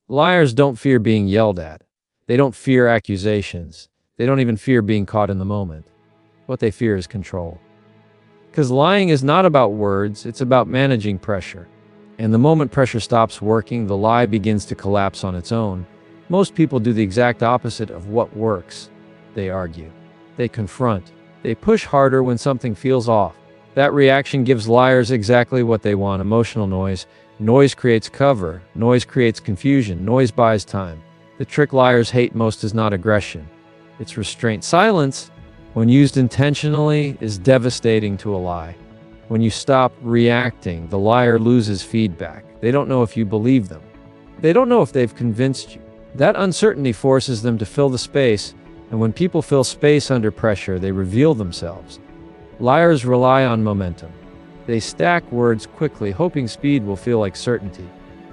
Liars don't fear being yelled at. They don't fear accusations. They don't even fear being caught in the moment. What they fear is control. Because lying is not about words, it's about managing pressure. And the moment pressure stops working, the lie begins to collapse on its own. Most people do the exact opposite of what works. They argue. They confront. They push harder when something feels off. That reaction gives liars exactly what they want: emotional noise. Noise creates cover. Noise creates confusion. Noise buys time. The trick liars hate most is not aggression. It's restraint. Silence, when used intentionally, is devastating to a lie. When you stop reacting, the liar loses feedback. They don't know if you believe them. They don't know if they've convinced you. That uncertainty forces them to fill the space, and when people fill space under pressure, they reveal themselves. Liars rely on momentum. They stack words quickly, hoping speed will feel like certainty.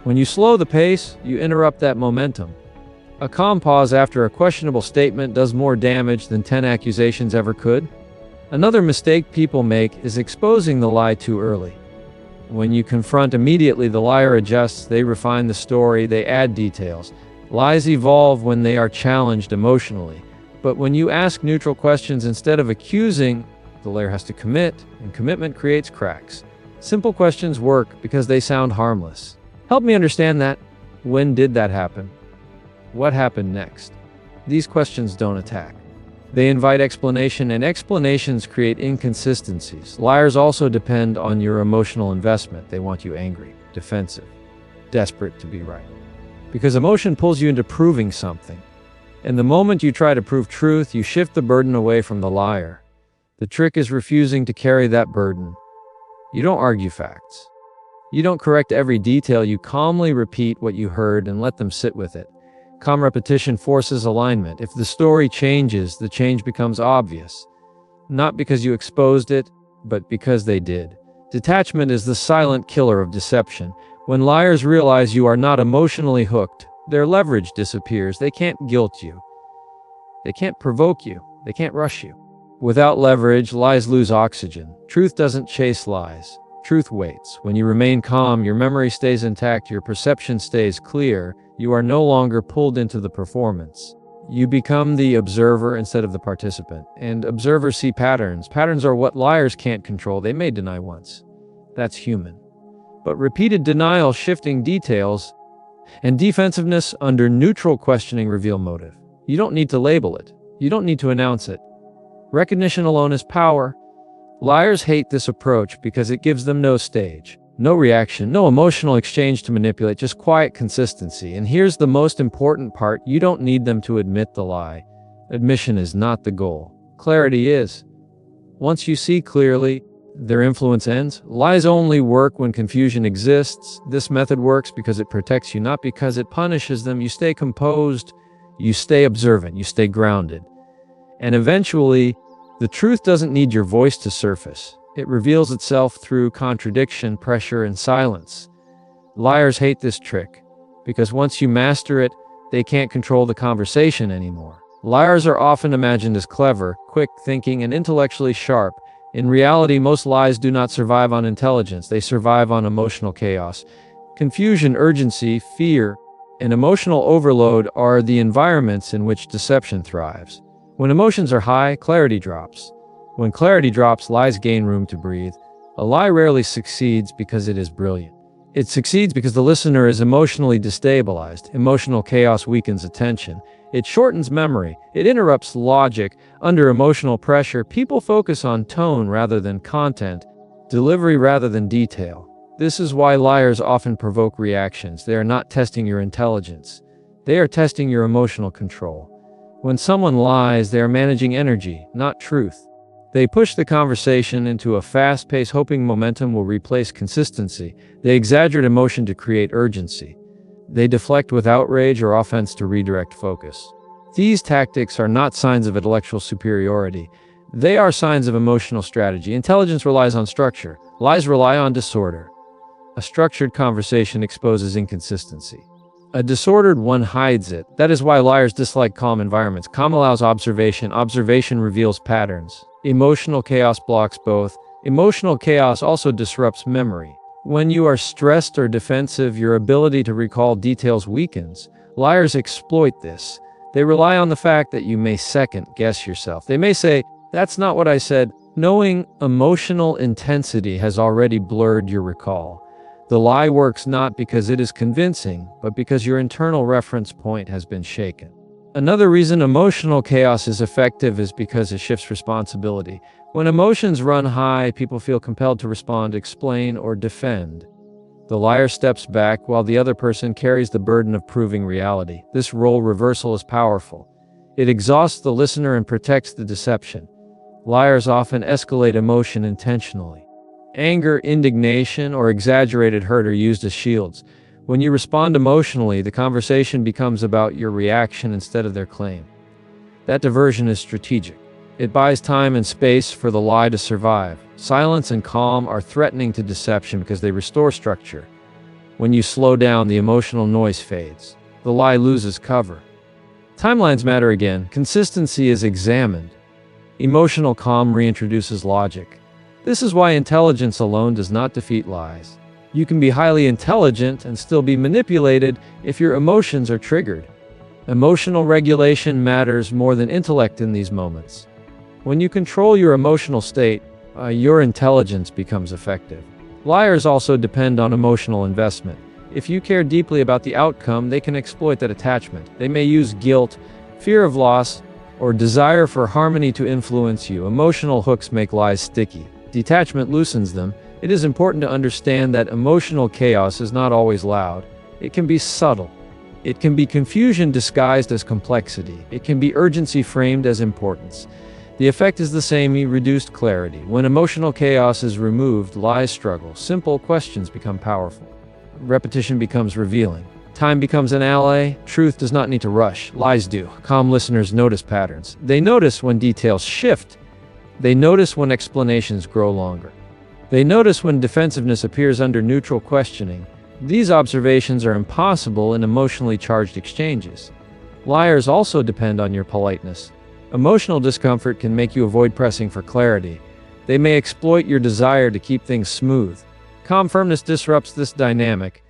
When you slow the pace, you interrupt that momentum. A calm pause after a questionable statement does more damage than 10 accusations ever could. Another mistake people make is exposing the lie too early. When you confront immediately, the liar adjusts, they refine the story, they add details. Lies evolve when they are challenged emotionally. But when you ask neutral questions instead of accusing, the liar has to commit, and commitment creates cracks. Simple questions work because they sound harmless. Help me understand that. When did that happen? What happened next? These questions don't attack. They invite explanation, and explanations create inconsistencies. Liars also depend on your emotional investment. They want you angry, defensive, desperate to be right. Because emotion pulls you into proving something. And the moment you try to prove truth, you shift the burden away from the liar. The trick is refusing to carry that burden. You don't argue facts. You don't correct every detail. You calmly repeat what you heard and let them sit with it. Calm repetition forces alignment. If the story changes, the change becomes obvious. Not because you exposed it, but because they did. Detachment is the silent killer of deception. When liars realize you are not emotionally hooked, their leverage disappears. They can't guilt you. They can't provoke you. They can't rush you. Without leverage, lies lose oxygen. Truth doesn't chase lies. Truth waits. When you remain calm, your memory stays intact, your perception stays clear. You are no longer pulled into the performance. You become the observer instead of the participant. And observers see patterns. Patterns are what liars can't control. They may deny once. That's human. But repeated denial, shifting details, and defensiveness under neutral questioning reveal motive. You don't need to label it. You don't need to announce it. Recognition alone is power. Liars hate this approach because it gives them no stage, no reaction, no emotional exchange to manipulate, just quiet consistency. And here's the most important part: you don't need them to admit the lie. Admission is not the goal. Clarity is. Once you see clearly, their influence ends. Lies only work when confusion exists. This method works because it protects you, not because it punishes them. You stay composed, you stay observant, you stay grounded. And eventually, the truth doesn't need your voice to surface. It reveals itself through contradiction, pressure, and silence. Liars hate this trick because once you master it, they can't control the conversation anymore. Liars are often imagined as clever, quick thinking, and intellectually sharp. In reality, most lies do not survive on intelligence. They survive on emotional chaos. Confusion, urgency, fear, and emotional overload are the environments in which deception thrives. When emotions are high, clarity drops. When clarity drops, lies gain room to breathe. A lie rarely succeeds because it is brilliant. It succeeds because the listener is emotionally destabilized. Emotional chaos weakens attention. It shortens memory. It interrupts logic. Under emotional pressure, people focus on tone rather than content, delivery rather than detail. This is why liars often provoke reactions. They are not testing your intelligence. They are testing your emotional control. When someone lies, they are managing energy, not truth. They push the conversation into a fast pace, hoping momentum will replace consistency. They exaggerate emotion to create urgency. They deflect with outrage or offense to redirect focus. These tactics are not signs of intellectual superiority. They are signs of emotional strategy. Intelligence relies on structure. Lies rely on disorder. A structured conversation exposes inconsistency. A disordered one hides it. That is why liars dislike calm environments. Calm allows observation. Observation reveals patterns. Emotional chaos blocks both. Emotional chaos also disrupts memory. When you are stressed or defensive, your ability to recall details weakens. Liars exploit this. They rely on the fact that you may second-guess yourself. They may say, "That's not what I said," knowing emotional intensity has already blurred your recall. The lie works not because it is convincing, but because your internal reference point has been shaken. Another reason emotional chaos is effective is because it shifts responsibility. When emotions run high, people feel compelled to respond, explain, or defend. The liar steps back while the other person carries the burden of proving reality. This role reversal is powerful. It exhausts the listener and protects the deception. Liars often escalate emotion intentionally. Anger, indignation, or exaggerated hurt are used as shields. When you respond emotionally, the conversation becomes about your reaction instead of their claim. That diversion is strategic. It buys time and space for the lie to survive. Silence and calm are threatening to deception because they restore structure. When you slow down, the emotional noise fades. The lie loses cover. Timelines matter again. Consistency is examined. Emotional calm reintroduces logic. This is why intelligence alone does not defeat lies. You can be highly intelligent and still be manipulated if your emotions are triggered. Emotional regulation matters more than intellect in these moments. When you control your emotional state, your intelligence becomes effective. Liars also depend on emotional investment. If you care deeply about the outcome, they can exploit that attachment. They may use guilt, fear of loss, or desire for harmony to influence you. Emotional hooks make lies sticky. Detachment loosens them. It is important to understand that emotional chaos is not always loud. It can be subtle. It can be confusion disguised as complexity. It can be urgency framed as importance. The effect is the same: reduced clarity. When emotional chaos is removed, lies struggle. Simple questions become powerful. Repetition becomes revealing. Time becomes an ally. Truth does not need to rush. Lies do. Calm listeners notice patterns. They notice when details shift. They notice when explanations grow longer. They notice when defensiveness appears under neutral questioning. These observations are impossible in emotionally charged exchanges. Liars also depend on your politeness. Emotional discomfort can make you avoid pressing for clarity. They may exploit your desire to keep things smooth. Calm firmness disrupts this dynamic.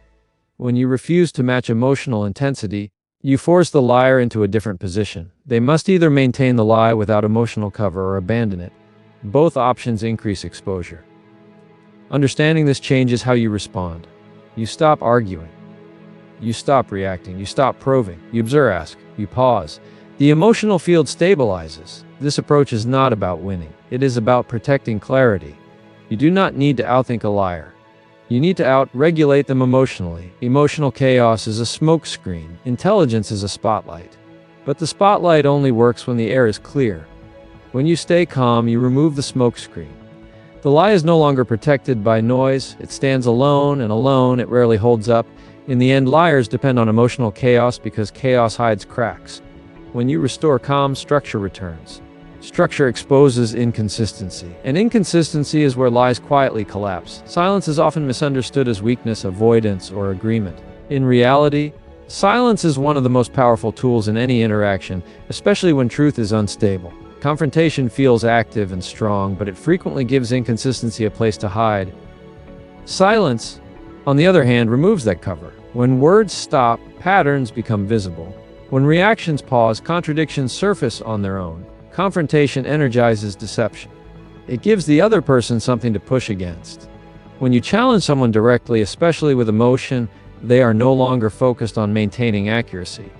When you refuse to match emotional intensity, you force the liar into a different position. They must either maintain the lie without emotional cover or abandon it. Both options increase exposure. Understanding this changes how you respond. You stop arguing. You stop reacting. You stop probing. You observe, ask. You pause. The emotional field stabilizes. This approach is not about winning. It is about protecting clarity. You do not need to outthink a liar. You need to out-regulate them emotionally. Emotional chaos is a smokescreen. Intelligence is a spotlight. But the spotlight only works when the air is clear. When you stay calm, you remove the smokescreen. The lie is no longer protected by noise. It stands alone, and alone it rarely holds up. In the end, liars depend on emotional chaos because chaos hides cracks. When you restore calm, structure returns. Structure exposes inconsistency, and inconsistency is where lies quietly collapse. Silence is often misunderstood as weakness, avoidance, or agreement. In reality, silence is one of the most powerful tools in any interaction, especially when truth is unstable. Confrontation feels active and strong, but it frequently gives inconsistency a place to hide. Silence, on the other hand, removes that cover. When words stop, patterns become visible. When reactions pause, contradictions surface on their own. Confrontation energizes deception. It gives the other person something to push against. When you challenge someone directly, especially with emotion, they are no longer focused on maintaining accuracy.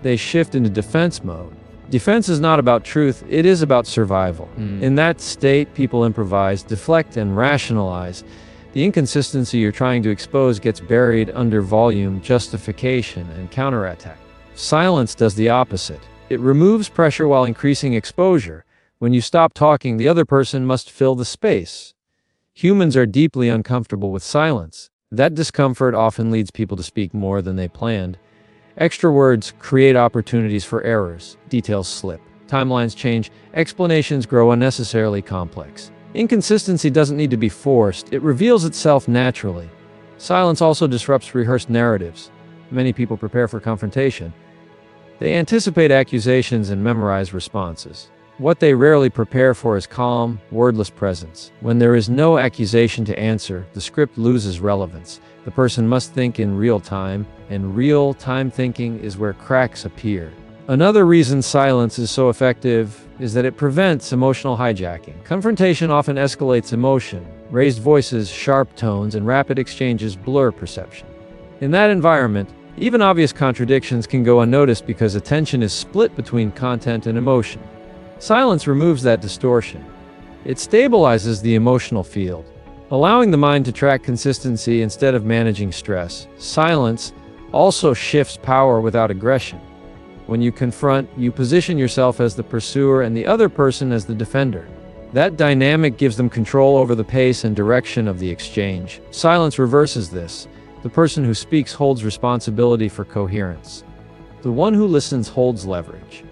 They shift into defense mode. Defense is not about truth, it is about survival. In that state, people improvise, deflect, and rationalize. The inconsistency you're trying to expose gets buried under volume, justification, and counterattack. Silence does the opposite. It removes pressure while increasing exposure. When you stop talking, the other person must fill the space. Humans are deeply uncomfortable with silence. That discomfort often leads people to speak more than they planned. Extra words create opportunities for errors. Details slip. Timelines change. Explanations grow unnecessarily complex. Inconsistency doesn't need to be forced. It reveals itself naturally. Silence also disrupts rehearsed narratives. Many people prepare for confrontation. They anticipate accusations and memorize responses. What they rarely prepare for is calm, wordless presence. When there is no accusation to answer, the script loses relevance. The person must think in real time, and real-time thinking is where cracks appear. Another reason silence is so effective is that it prevents emotional hijacking. Confrontation often escalates emotion. Raised voices, sharp tones, and rapid exchanges blur perception. In that environment, even obvious contradictions can go unnoticed because attention is split between content and emotion. Silence removes that distortion. It stabilizes the emotional field, allowing the mind to track consistency instead of managing stress. Silence also shifts power without aggression. When you confront, you position yourself as the pursuer and the other person as the defender. That dynamic gives them control over the pace and direction of the exchange. Silence reverses this. The person who speaks holds responsibility for coherence. The one who listens holds leverage.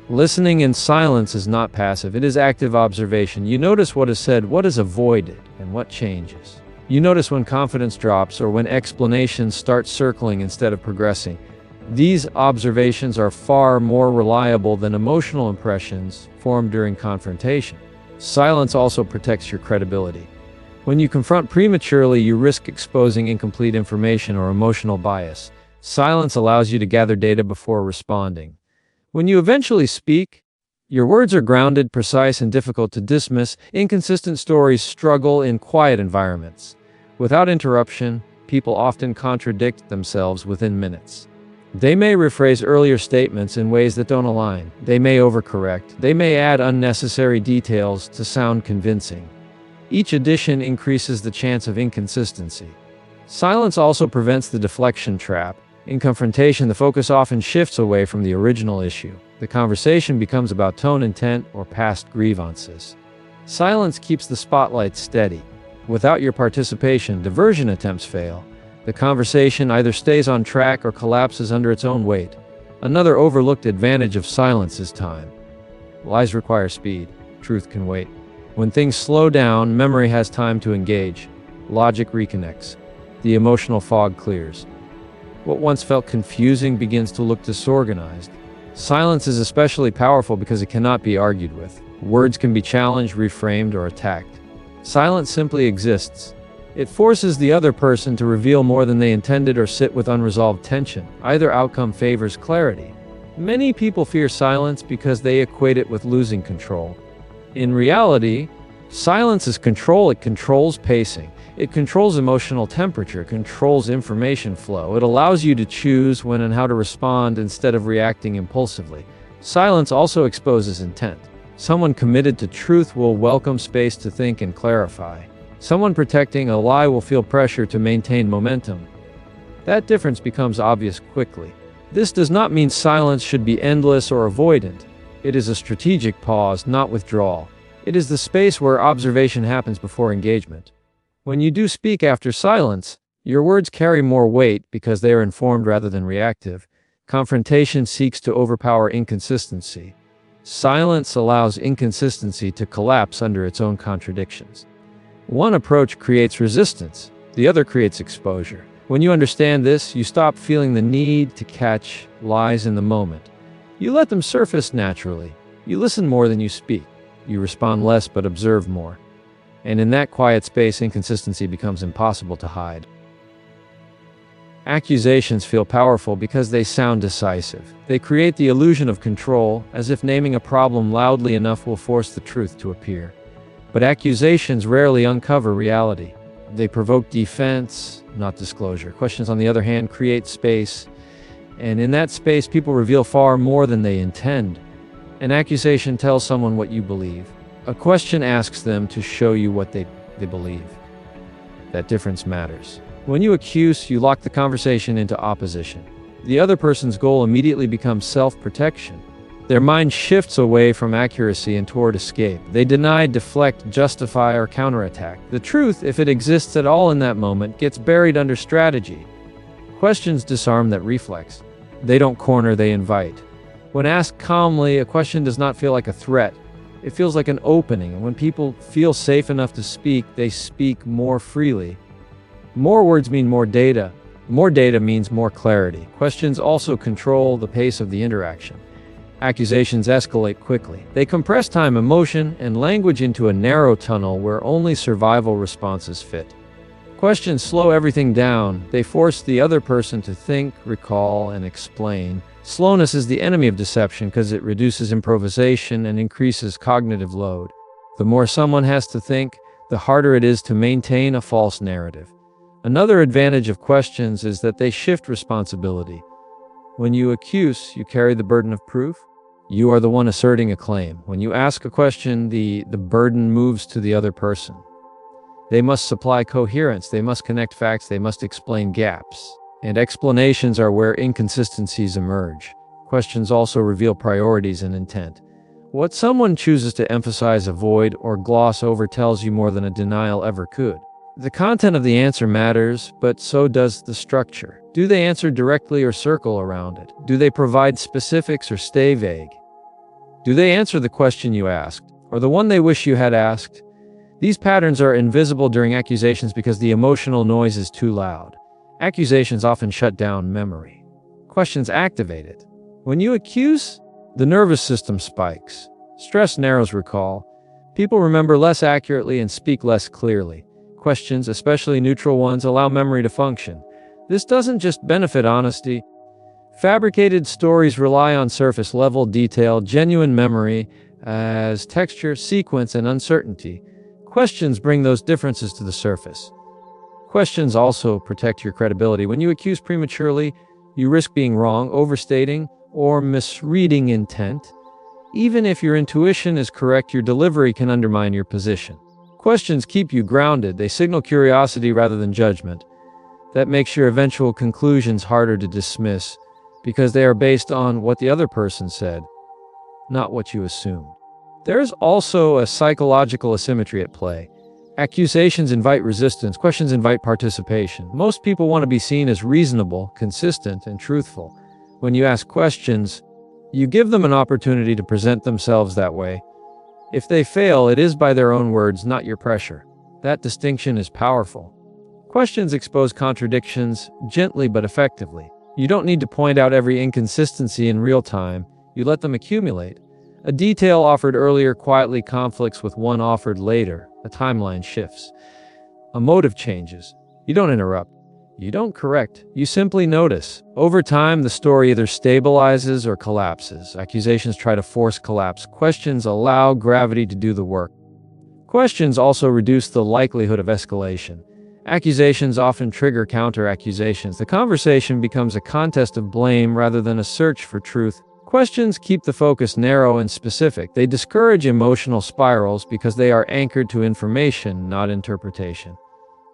Listening in silence is not passive, it is active observation. You notice what is said, what is avoided, and what changes. You notice when confidence drops or when explanations start circling instead of progressing. These observations are far more reliable than emotional impressions formed during confrontation. Silence also protects your credibility. When you confront prematurely, you risk exposing incomplete information or emotional bias. Silence allows you to gather data before responding. When you eventually speak, your words are grounded, precise, and difficult to dismiss. Inconsistent stories struggle in quiet environments. Without interruption, people often contradict themselves within minutes. They may rephrase earlier statements in ways that don't align. They may overcorrect. They may add unnecessary details to sound convincing. Each addition increases the chance of inconsistency. Silence also prevents the deflection trap. In confrontation, the focus often shifts away from the original issue. The conversation becomes about tone, intent, or past grievances. Silence keeps the spotlight steady. Without your participation, diversion attempts fail. The conversation either stays on track or collapses under its own weight. Another overlooked advantage of silence is time. Lies require speed. Truth can wait. When things slow down, memory has time to engage. Logic reconnects. The emotional fog clears. What once felt confusing begins to look disorganized. Silence is especially powerful because it cannot be argued with. Words can be challenged, reframed, or attacked. Silence simply exists. It forces the other person to reveal more than they intended or sit with unresolved tension. Either outcome favors clarity. Many people fear silence because they equate it with losing control. In reality, silence is control. It controls pacing. It controls emotional temperature, controls information flow. It allows you to choose when and how to respond instead of reacting impulsively. Silence also exposes intent. Someone committed to truth will welcome space to think and clarify. Someone protecting a lie will feel pressure to maintain momentum. That difference becomes obvious quickly. This does not mean silence should be endless or avoidant. It is a strategic pause, not withdrawal. It is the space where observation happens before engagement. When you do speak after silence, your words carry more weight because they are informed rather than reactive. Confrontation seeks to overpower inconsistency. Silence allows inconsistency to collapse under its own contradictions. One approach creates resistance, the other creates exposure. When you understand this, you stop feeling the need to catch lies in the moment. You let them surface naturally. You listen more than you speak. You respond less but observe more. And in that quiet space, inconsistency becomes impossible to hide. Accusations feel powerful because they sound decisive. They create the illusion of control, as if naming a problem loudly enough will force the truth to appear. But accusations rarely uncover reality. They provoke defense, not disclosure. Questions, on the other hand, create space. And in that space, people reveal far more than they intend. An accusation tells someone what you believe. A question asks them to show you what they believe. That difference matters. When you accuse, you lock the conversation into opposition. The other person's goal immediately becomes self-protection. Their mind shifts away from accuracy and toward escape. They deny, deflect, justify, or counterattack. The truth, if it exists at all in that moment, gets buried under strategy. Questions disarm that reflex. They don't corner, they invite. When asked calmly, a question does not feel like a threat. It feels like an opening, and when people feel safe enough to speak, they speak more freely. More words mean more data. More data means more clarity. Questions also control the pace of the interaction. Accusations escalate quickly. They compress time, emotion, and language into a narrow tunnel where only survival responses fit. Questions slow everything down. They force the other person to think, recall, and explain. Slowness is the enemy of deception because it reduces improvisation and increases cognitive load. The more someone has to think, the harder it is to maintain a false narrative. Another advantage of questions is that they shift responsibility. When you accuse, you carry the burden of proof. You are the one asserting a claim. When you ask a question, the burden moves to the other person. They must supply coherence, they must connect facts, they must explain gaps. And explanations are where inconsistencies emerge. Questions also reveal priorities and intent. What someone chooses to emphasize, avoid, or gloss over tells you more than a denial ever could. The content of the answer matters, but so does the structure. Do they answer directly or circle around it? Do they provide specifics or stay vague? Do they answer the question you asked, or the one they wish you had asked? These patterns are invisible during accusations because the emotional noise is too loud. Accusations often shut down memory. Questions activate it. When you accuse, the nervous system spikes. Stress narrows recall. People remember less accurately and speak less clearly. Questions, especially neutral ones, allow memory to function. This doesn't just benefit honesty. Fabricated stories rely on surface-level detail, genuine memory, as texture, sequence, and uncertainty. Questions bring those differences to the surface. Questions also protect your credibility. When you accuse prematurely, you risk being wrong, overstating, or misreading intent. Even if your intuition is correct, your delivery can undermine your position. Questions keep you grounded. They signal curiosity rather than judgment. That makes your eventual conclusions harder to dismiss because they are based on what the other person said, not what you assumed. There's also a psychological asymmetry at play. Accusations invite resistance, questions invite participation. Most people want to be seen as reasonable, consistent, and truthful. When you ask questions, you give them an opportunity to present themselves that way. If they fail, it is by their own words, not your pressure. That distinction is powerful. Questions expose contradictions gently but effectively. You don't need to point out every inconsistency in real time. You let them accumulate. A detail offered earlier quietly conflicts with one offered later. A timeline shifts. A motive changes. You don't interrupt. You don't correct. You simply notice. Over time, the story either stabilizes or collapses. Accusations try to force collapse. Questions allow gravity to do the work. Questions also reduce the likelihood of escalation. Accusations often trigger counter-accusations. The conversation becomes a contest of blame rather than a search for truth. Questions keep the focus narrow and specific. They discourage emotional spirals because they are anchored to information, not interpretation.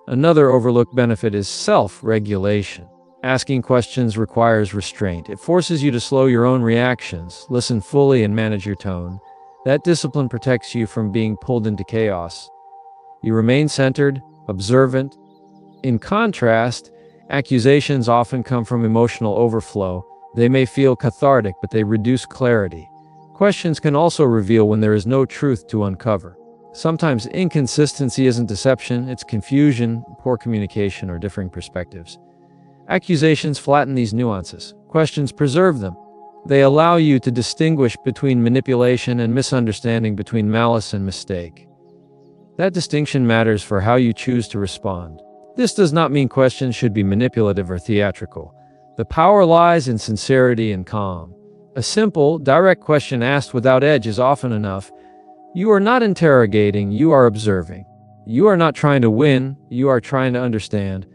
Another overlooked benefit is self-regulation. Asking questions requires restraint. It forces you to slow your own reactions, listen fully, and manage your tone. That discipline protects you from being pulled into chaos. You remain centered, observant. In contrast, accusations often come from emotional overflow. They may feel cathartic, but they reduce clarity. Questions can also reveal when there is no truth to uncover. Sometimes inconsistency isn't deception, it's confusion, poor communication, or differing perspectives. Accusations flatten these nuances. Questions preserve them. They allow you to distinguish between manipulation and misunderstanding, between malice and mistake. That distinction matters for how you choose to respond. This does not mean questions should be manipulative or theatrical. The power lies in sincerity and calm. A simple, direct question asked without edge is often enough. You are not interrogating, you are observing. You are not trying to win, you are trying to understand.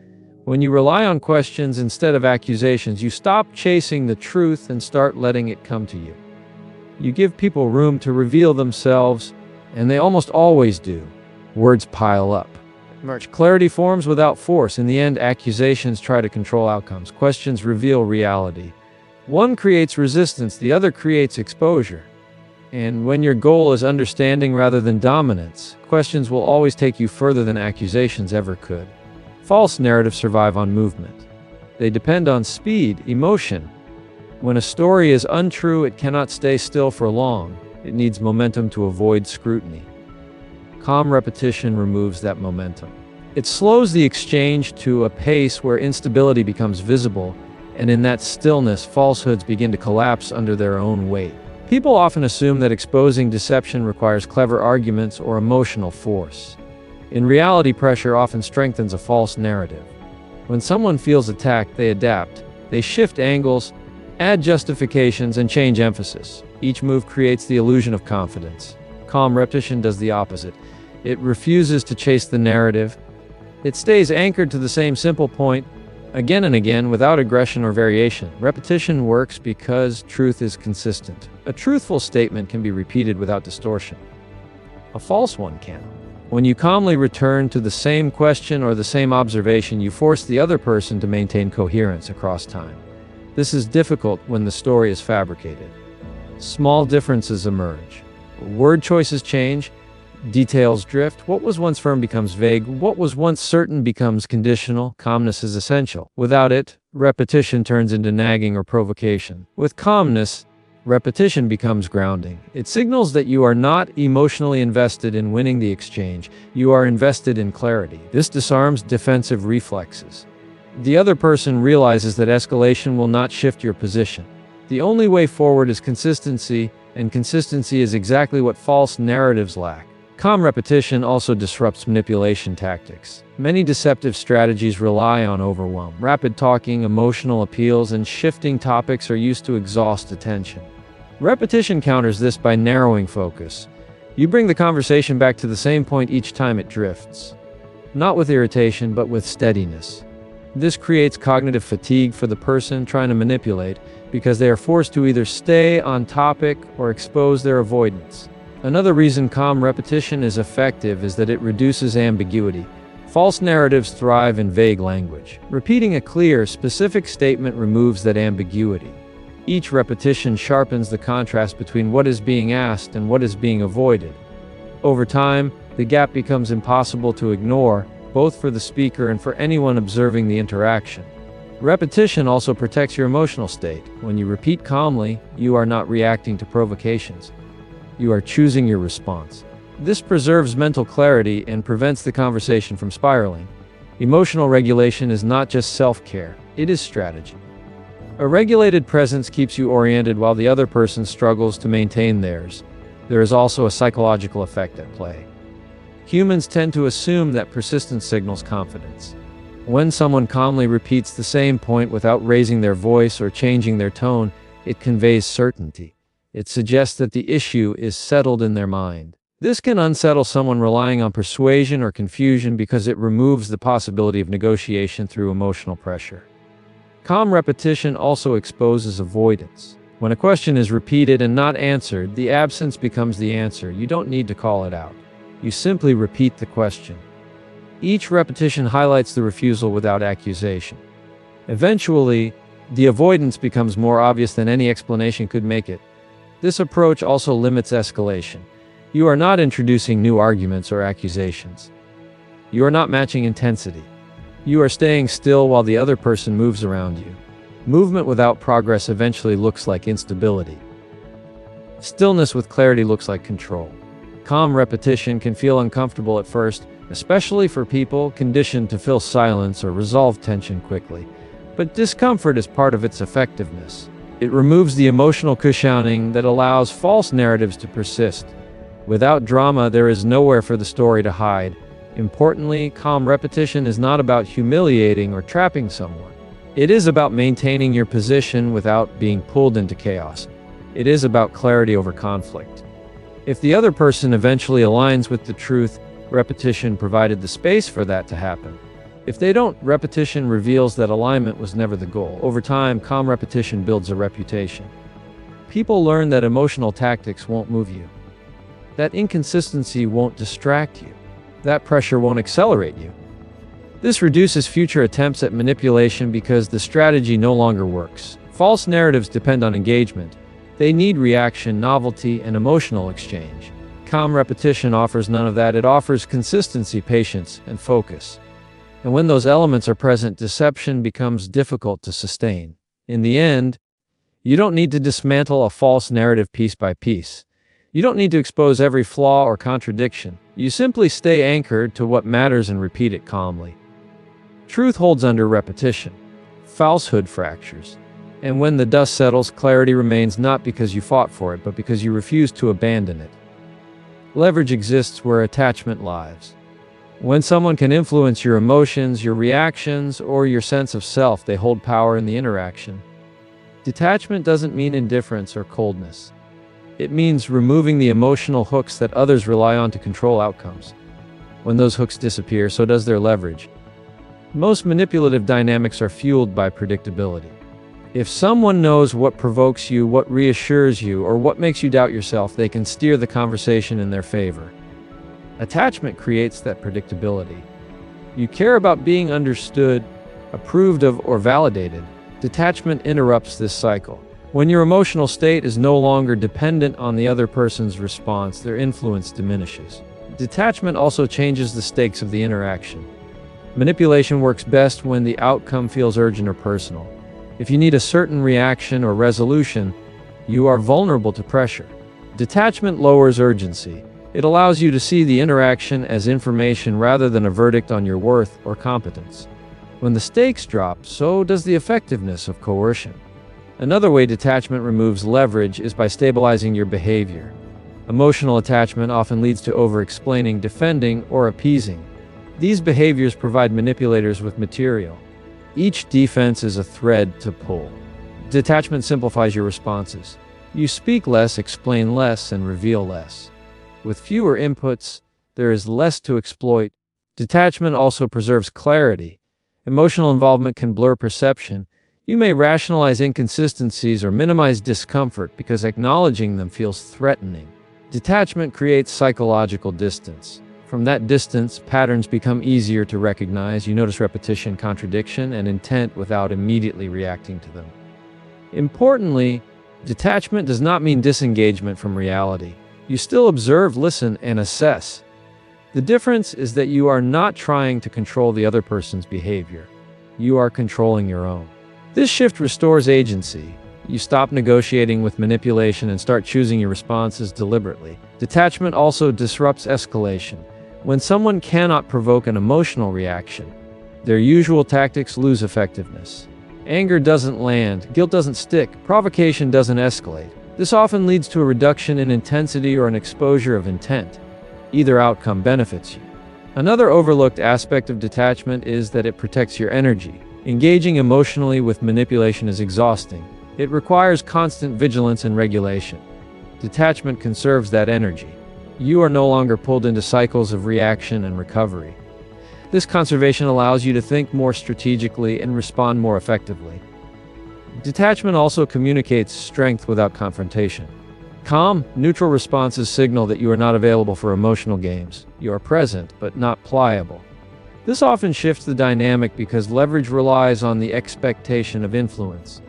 When you rely on questions instead of accusations, you stop chasing the truth and start letting it come to you. You give people room to reveal themselves, and they almost always do. Words pile up. Clarity forms without force. In the end, accusations try to control outcomes. Questions reveal reality. One creates resistance, the other creates exposure. And when your goal is understanding rather than dominance, questions will always take you further than accusations ever could. False narratives survive on movement. They depend on speed, emotion. When a story is untrue, it cannot stay still for long. It needs momentum to avoid scrutiny. Calm repetition removes that momentum. It slows the exchange to a pace where instability becomes visible, and in that stillness, falsehoods begin to collapse under their own weight. People often assume that exposing deception requires clever arguments or emotional force. In reality, pressure often strengthens a false narrative. When someone feels attacked, they adapt. They shift angles, add justifications, and change emphasis. Each move creates the illusion of confidence. Calm repetition does the opposite. It refuses to chase the narrative. It stays anchored to the same simple point, again and again, without aggression or variation. Repetition works because truth is consistent. A truthful statement can be repeated without distortion. A false one can. When you calmly return to the same question or the same observation, you force the other person to maintain coherence across time. This is difficult when the story is fabricated. Small differences emerge. Word choices change. Details drift. What was once firm becomes vague. What was once certain becomes conditional. Calmness is essential. Without it, repetition turns into nagging or provocation. With calmness, repetition becomes grounding. It signals that you are not emotionally invested in winning the exchange. You are invested in clarity. This disarms defensive reflexes. The other person realizes that escalation will not shift your position. The only way forward is consistency, and consistency is exactly what false narratives lack. Calm repetition also disrupts manipulation tactics. Many deceptive strategies rely on overwhelm. Rapid talking, emotional appeals, and shifting topics are used to exhaust attention. Repetition counters this by narrowing focus. You bring the conversation back to the same point each time it drifts. Not with irritation, but with steadiness. This creates cognitive fatigue for the person trying to manipulate, because they are forced to either stay on topic or expose their avoidance. Another reason calm repetition is effective is that it reduces ambiguity. False narratives thrive in vague language. Repeating a clear, specific statement removes that ambiguity. Each repetition sharpens the contrast between what is being asked and what is being avoided. Over time, the gap becomes impossible to ignore, both for the speaker and for anyone observing the interaction. Repetition also protects your emotional state. When you repeat calmly, you are not reacting to provocations. You are choosing your response. This preserves mental clarity and prevents the conversation from spiraling. Emotional regulation is not just self-care, it is strategy. A regulated presence keeps you oriented while the other person struggles to maintain theirs. There is also a psychological effect at play. Humans tend to assume that persistence signals confidence. When someone calmly repeats the same point without raising their voice or changing their tone, it conveys certainty. It suggests that the issue is settled in their mind. This can unsettle someone relying on persuasion or confusion because it removes the possibility of negotiation through emotional pressure. Calm repetition also exposes avoidance. When a question is repeated and not answered, the absence becomes the answer. You don't need to call it out. You simply repeat the question. Each repetition highlights the refusal without accusation. Eventually, the avoidance becomes more obvious than any explanation could make it. This approach also limits escalation. You are not introducing new arguments or accusations. You are not matching intensity. You are staying still while the other person moves around you. Movement without progress eventually looks like instability. Stillness with clarity looks like control. Calm repetition can feel uncomfortable at first, especially for people conditioned to fill silence or resolve tension quickly. But discomfort is part of its effectiveness. It removes the emotional cushioning that allows false narratives to persist. Without drama, there is nowhere for the story to hide. Importantly, calm repetition is not about humiliating or trapping someone. It is about maintaining your position without being pulled into chaos. It is about clarity over conflict. If the other person eventually aligns with the truth, repetition provided the space for that to happen. If they don't, repetition reveals that alignment was never the goal. Over time, calm repetition builds a reputation. People learn that emotional tactics won't move you. That inconsistency won't distract you. That pressure won't accelerate you. This reduces future attempts at manipulation because the strategy no longer works. False narratives depend on engagement. They need reaction, novelty, and emotional exchange. Calm repetition offers none of that. It offers consistency, patience, and focus. And when those elements are present, deception becomes difficult to sustain. In the end, you don't need to dismantle a false narrative piece by piece. You don't need to expose every flaw or contradiction. You simply stay anchored to what matters and repeat it calmly. Truth holds under repetition. Falsehood fractures. And when the dust settles, clarity remains not because you fought for it, but because you refuse to abandon it. Leverage exists where attachment lies. When someone can influence your emotions, your reactions, or your sense of self, they hold power in the interaction. Detachment doesn't mean indifference or coldness. It means removing the emotional hooks that others rely on to control outcomes. When those hooks disappear, so does their leverage. Most manipulative dynamics are fueled by predictability. If someone knows what provokes you, what reassures you, or what makes you doubt yourself, they can steer the conversation in their favor. Attachment creates that predictability. You care about being understood, approved of, or validated. Detachment interrupts this cycle. When your emotional state is no longer dependent on the other person's response, their influence diminishes. Detachment also changes the stakes of the interaction. Manipulation works best when the outcome feels urgent or personal. If you need a certain reaction or resolution, you are vulnerable to pressure. Detachment lowers urgency. It allows you to see the interaction as information rather than a verdict on your worth or competence. When the stakes drop, so does the effectiveness of coercion. Another way detachment removes leverage is by stabilizing your behavior. Emotional attachment often leads to over-explaining, defending, or appeasing. These behaviors provide manipulators with material. Each defense is a thread to pull. Detachment simplifies your responses. You speak less, explain less, and reveal less. With fewer inputs, there is less to exploit. Detachment also preserves clarity. Emotional involvement can blur perception. You may rationalize inconsistencies or minimize discomfort because acknowledging them feels threatening. Detachment creates psychological distance. From that distance, patterns become easier to recognize. You notice repetition, contradiction, and intent without immediately reacting to them. Importantly, detachment does not mean disengagement from reality. You still observe, listen, and assess. The difference is that you are not trying to control the other person's behavior. You are controlling your own. This shift restores agency. You stop negotiating with manipulation and start choosing your responses deliberately. Detachment also disrupts escalation. When someone cannot provoke an emotional reaction, their usual tactics lose effectiveness. Anger doesn't land, guilt doesn't stick, provocation doesn't escalate. This often leads to a reduction in intensity or an exposure of intent. Either outcome benefits you. Another overlooked aspect of detachment is that it protects your energy. Engaging emotionally with manipulation is exhausting. It requires constant vigilance and regulation. Detachment conserves that energy. You are no longer pulled into cycles of reaction and recovery. This conservation allows you to think more strategically and respond more effectively. Detachment also communicates strength without confrontation. Calm, neutral responses signal that you are not available for emotional games. You are present, but not pliable. This often shifts the dynamic because leverage relies on the expectation of influence.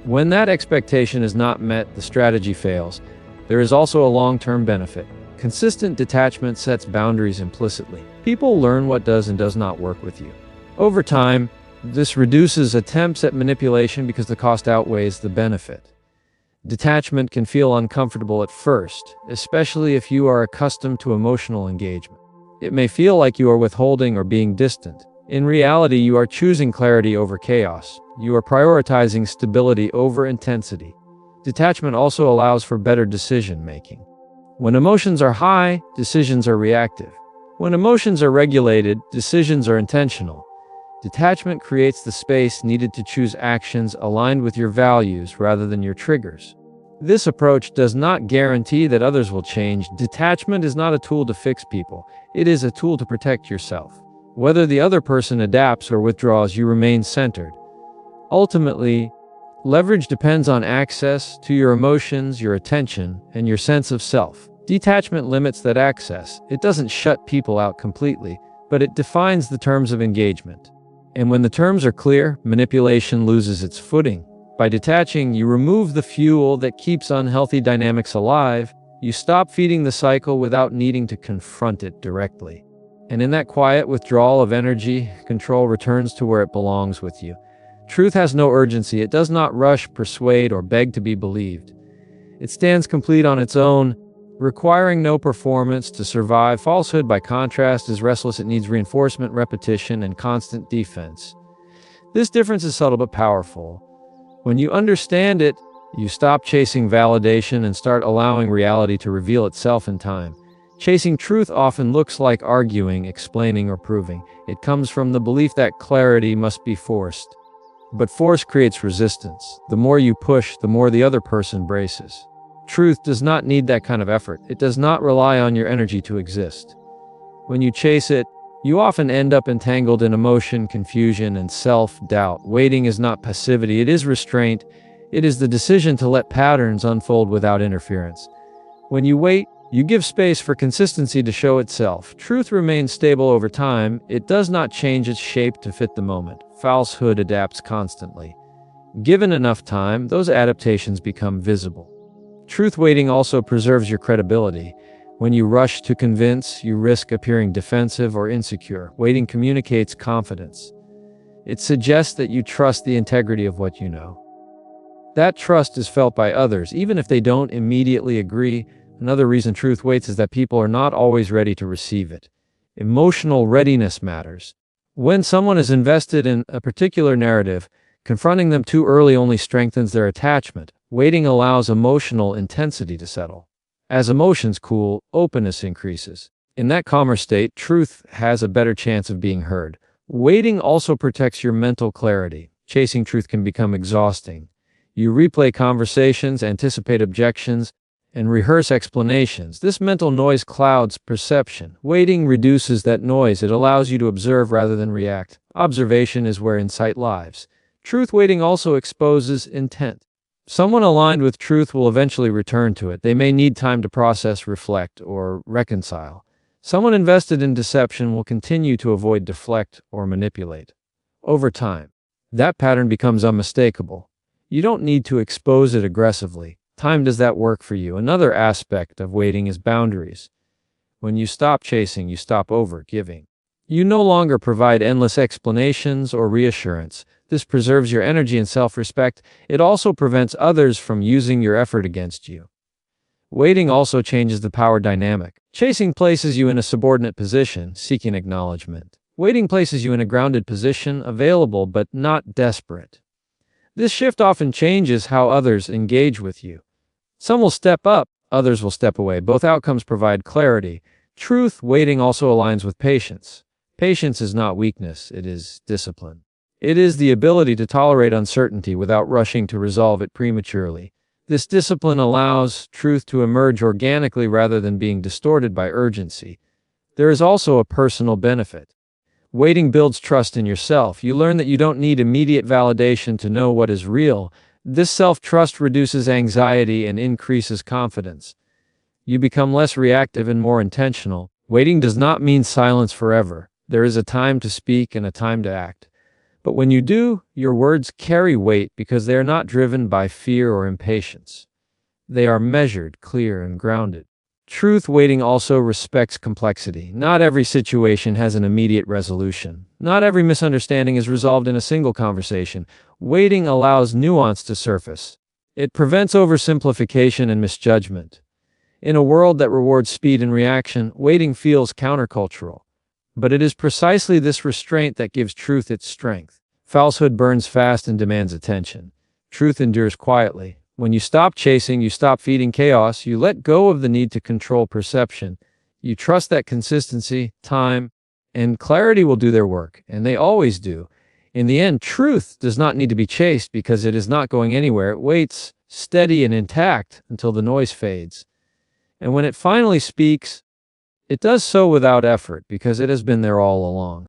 When that expectation is not met, the strategy fails. There is also a long-term benefit. Consistent detachment sets boundaries implicitly. People learn what does and does not work with you. Over time, this reduces attempts at manipulation because the cost outweighs the benefit. Detachment can feel uncomfortable at first, especially if you are accustomed to emotional engagement. It may feel like you are withholding or being distant. In reality, you are choosing clarity over chaos. You are prioritizing stability over intensity. Detachment also allows for better decision-making. When emotions are high, decisions are reactive. When emotions are regulated, decisions are intentional. Detachment creates the space needed to choose actions aligned with your values rather than your triggers. This approach does not guarantee that others will change. Detachment is not a tool to fix people. It is a tool to protect yourself. Whether the other person adapts or withdraws, you remain centered. Ultimately, leverage depends on access to your emotions, your attention, and your sense of self. Detachment limits that access. It doesn't shut people out completely, but it defines the terms of engagement. And when the terms are clear, manipulation loses its footing. By detaching, you remove the fuel that keeps unhealthy dynamics alive. You stop feeding the cycle without needing to confront it directly. And in that quiet withdrawal of energy, control returns to where it belongs with you. Truth has no urgency. It does not rush, persuade, or beg to be believed. It stands complete on its own, requiring no performance to survive. Falsehood, by contrast, is restless. It needs reinforcement, repetition, and constant defense. This difference is subtle but powerful. When you understand it, you stop chasing validation and start allowing reality to reveal itself in time. Chasing truth often looks like arguing, explaining, or proving. It comes from the belief that clarity must be forced. But force creates resistance. The more you push, the more the other person braces. Truth does not need that kind of effort. It does not rely on your energy to exist. When you chase it, you often end up entangled in emotion, confusion, and self-doubt. Waiting is not passivity, it is restraint. It is the decision to let patterns unfold without interference. When you wait, you give space for consistency to show itself. Truth remains stable over time. It does not change its shape to fit the moment. Falsehood adapts constantly. Given enough time, those adaptations become visible. Truth waiting also preserves your credibility. When you rush to convince, you risk appearing defensive or insecure. Waiting communicates confidence. It suggests that you trust the integrity of what you know. That trust is felt by others, even if they don't immediately agree. Another reason truth waits is that people are not always ready to receive it. Emotional readiness matters. When someone is invested in a particular narrative, confronting them too early only strengthens their attachment. Waiting allows emotional intensity to settle. As emotions cool, openness increases. In that calmer state, truth has a better chance of being heard. Waiting also protects your mental clarity. Chasing truth can become exhausting. You replay conversations, anticipate objections, and rehearse explanations. This mental noise clouds perception. Waiting reduces that noise. It allows you to observe rather than react. Observation is where insight lies. Truth waiting also exposes intent. Someone aligned with truth will eventually return to it. They may need time to process, reflect, or reconcile. Someone invested in deception will continue to avoid, deflect, or manipulate. Over time, that pattern becomes unmistakable. You don't need to expose it aggressively. Time does that work for you. Another aspect of waiting is boundaries. When you stop chasing, you stop over-giving. You no longer provide endless explanations or reassurance. This preserves your energy and self-respect. It also prevents others from using your effort against you. Waiting also changes the power dynamic. Chasing places you in a subordinate position, seeking acknowledgement. Waiting places you in a grounded position, available but not desperate. This shift often changes how others engage with you. Some will step up, others will step away. Both outcomes provide clarity. Truth waiting also aligns with patience. Patience is not weakness, it is discipline. It is the ability to tolerate uncertainty without rushing to resolve it prematurely. This discipline allows truth to emerge organically rather than being distorted by urgency. There is also a personal benefit. Waiting builds trust in yourself. You learn that you don't need immediate validation to know what is real. This self-trust reduces anxiety and increases confidence. You become less reactive and more intentional. Waiting does not mean silence forever. There is a time to speak and a time to act. But when you do, your words carry weight because they are not driven by fear or impatience. They are measured, clear, and grounded. Truth waiting also respects complexity. Not every situation has an immediate resolution. Not every misunderstanding is resolved in a single conversation. Waiting allows nuance to surface. It prevents oversimplification and misjudgment. In a world that rewards speed and reaction, waiting feels countercultural. But it is precisely this restraint that gives truth its strength. Falsehood burns fast and demands attention. Truth endures quietly. When you stop chasing, you stop feeding chaos, you let go of the need to control perception. You trust that consistency, time, and clarity will do their work, and they always do. In the end, truth does not need to be chased because it is not going anywhere. It waits, steady and intact, until the noise fades. And when it finally speaks, it does so without effort because it has been there all along.